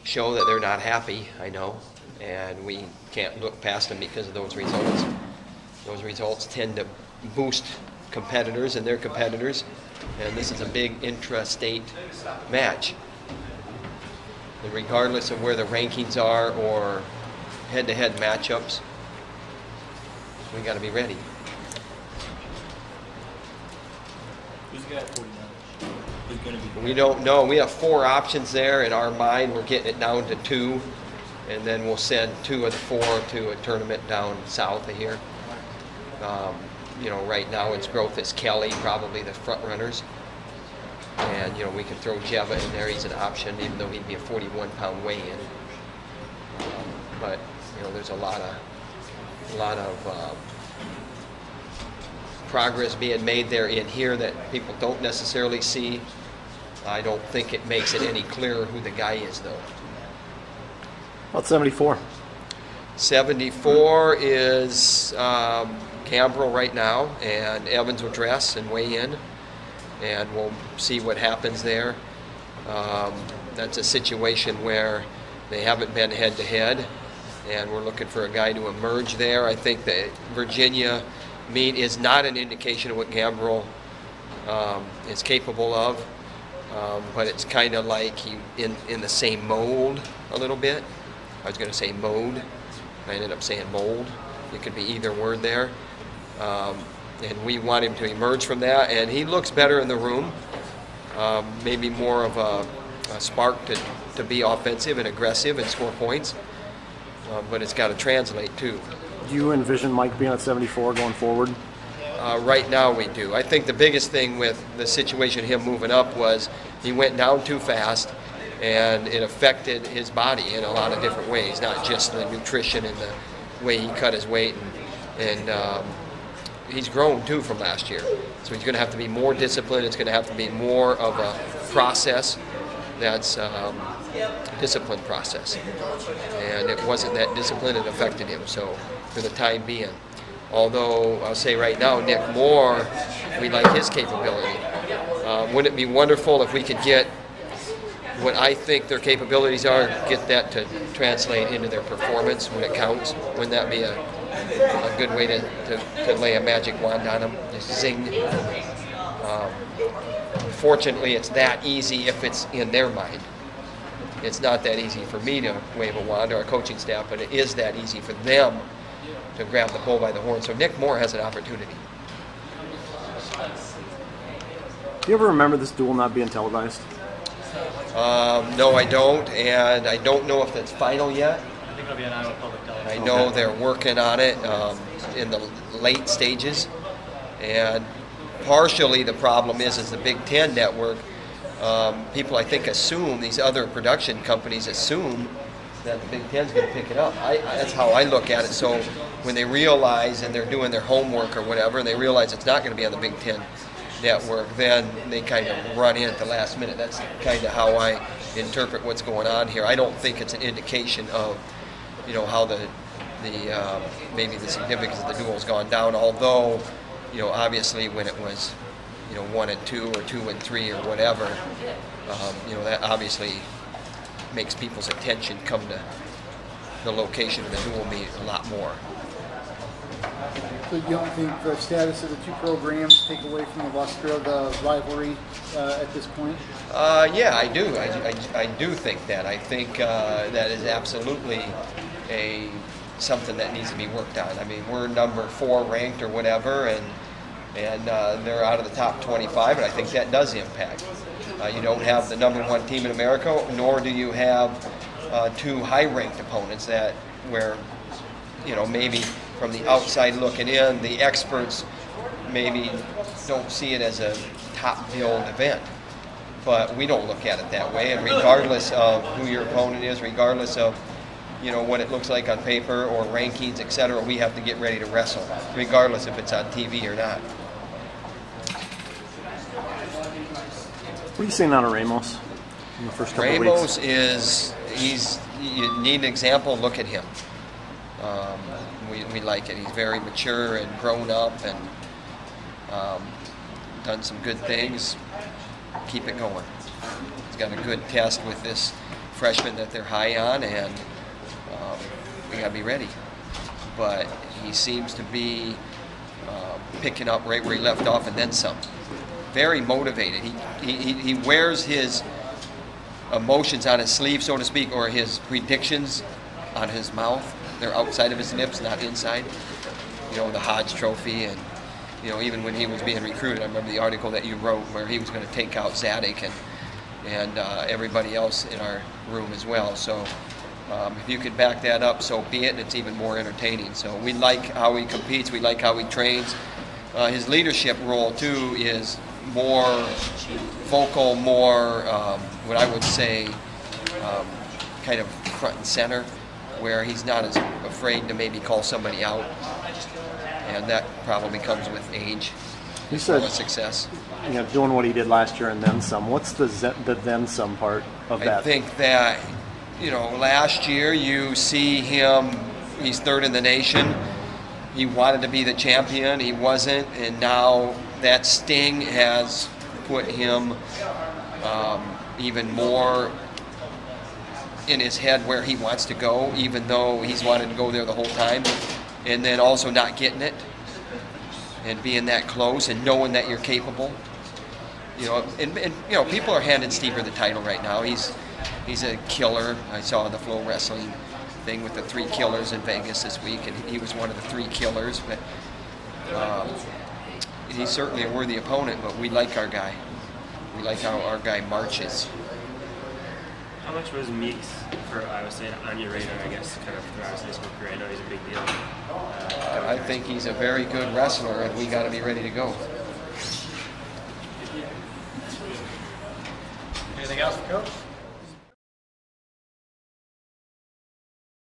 show that they're not happy, I know, and we can't look past them because of those results. Those results tend to boost competitors and their competitors, and this is a big intra-state match. And regardless of where the rankings are or head-to-head matchups, we got to be ready. Who's got 49? Who's going to be? We don't know. We have 4 options there. In our mind, we're getting it down to 2, and then we'll send 2 of the 4 to a tournament down south of here. You know, right now its growth is Kelly, probably the front runners. And, you know, we can throw Jeva in there. He's an option, even though he'd be a 41-pound weigh-in. But, you know, there's a lot of progress being made there in here that people don't necessarily see. I don't think it makes it any clearer who the guy is, though. About 74? 74 is Cambrel right now, and Evans will dress and weigh in, and we'll see what happens there. That's a situation where they haven't been head-to-head, and we're looking for a guy to emerge there. I think the Virginia meet is not an indication of what Cambrel is capable of, but it's kind of like in the same mold a little bit. I was going to say mode. I ended up saying mold. It could be either word there. And we want him to emerge from that. And he looks better in the room. Maybe more of a spark to be offensive and aggressive and score points. But it's got to translate too. Do you envision Mike being at 74 going forward? Right now we do. I think the biggest thing with the situation of him moving up was he went down too fast, and it affected his body in a lot of different ways, not just the nutrition and the way he cut his weight. And he's grown too from last year. So he's going to have to be more disciplined. It's going to have to be more of a process that's disciplined process. And it wasn't that disciplined, it affected him. So for the time being. Although I'll say right now, Nick Moore, we like his capability. Wouldn't it be wonderful if we could get what I think their capabilities are, get that to translate into their performance when it counts? Wouldn't that be a good way to lay a magic wand on them? Just zing. Fortunately, it's that easy if it's in their mind. It's not that easy for me to wave a wand or our coaching staff, but it is that easy for them to grab the bull by the horn. So Nick Moore has an opportunity. Do you ever remember this duel not being televised? No, I don't, and I don't know if that's final yet. I think it'll be an Iowa Public Television. I know they're working on it in the late stages, and partially the problem is the Big Ten network. People, I think, assume, these other production companies assume that the Big Ten's going to pick it up. That's how I look at it. So when they realize, and they're doing their homework or whatever, and they realize it's not going to be on the Big Ten network, then they kind of run in at the last minute. That's kind of how I interpret what's going on here. I don't think it's an indication of, you know, how the maybe the significance of the duel's gone down. Although, you know, obviously when it was, you know, 1 and 2 or 2 and 3 or whatever, you know, that obviously makes people's attention come to the location of the dual meet a lot more. So you don't think the status of the two programs take away from the luster of the rivalry at this point? Yeah, I do. I do think that. I think that is absolutely something that needs to be worked on. I mean, we're number 4 ranked or whatever, and they're out of the top 25, and I think that does impact. You don't have the number 1 team in America, nor do you have 2 high-ranked opponents where, you know, maybe from the outside looking in, the experts maybe don't see it as a top-billed event. But we don't look at it that way, and regardless of who your opponent is, regardless of, you know, what it looks like on paper or rankings, etc., we have to get ready to wrestle, regardless if it's on TV or not. What are you seeing out of Ramos in the first couple Ramos of weeks? you need an example, look at him. We like it. He's very mature and grown up and done some good things. Keep it going. He's got a good test with this freshman that they're high on, and we got to be ready. But he seems to be picking up right where he left off and then some. Very motivated. He wears his emotions on his sleeve, so to speak, or his predictions on his mouth. They're outside of his lips, not inside. You know, the Hodge Trophy, and you know, even when he was being recruited, I remember the article that you wrote where he was going to take out Zadek and everybody else in our room as well. So if you could back that up, so be it, and it's even more entertaining. So we like how he competes, we like how he trains. His leadership role too is more vocal, more what I would say kind of front and center, where he's not as afraid to maybe call somebody out, and that probably comes with age. You said success. You know, doing what he did last year and then some. What's the then some part of that? I think that, you know, last year you see him, he's third in the nation. He wanted to be the champion, he wasn't, and now that sting has put him even more in his head where he wants to go, even though he's wanted to go there the whole time, and then also not getting it and being that close and knowing that you're capable. You know, and you know, people are handing Stever the title right now. He's a killer. I saw the Flow Wrestling thing with the 3 killers in Vegas this week, and he was one of the 3 killers. But he's certainly a worthy opponent. But we like our guy. We like how our guy marches. How much was Meeks for Iowa State on your radar, I guess, kind of for Iowa State's career? I know he's a big deal. I think he's a very good wrestler, and we got to be ready to go. Anything else, Coach?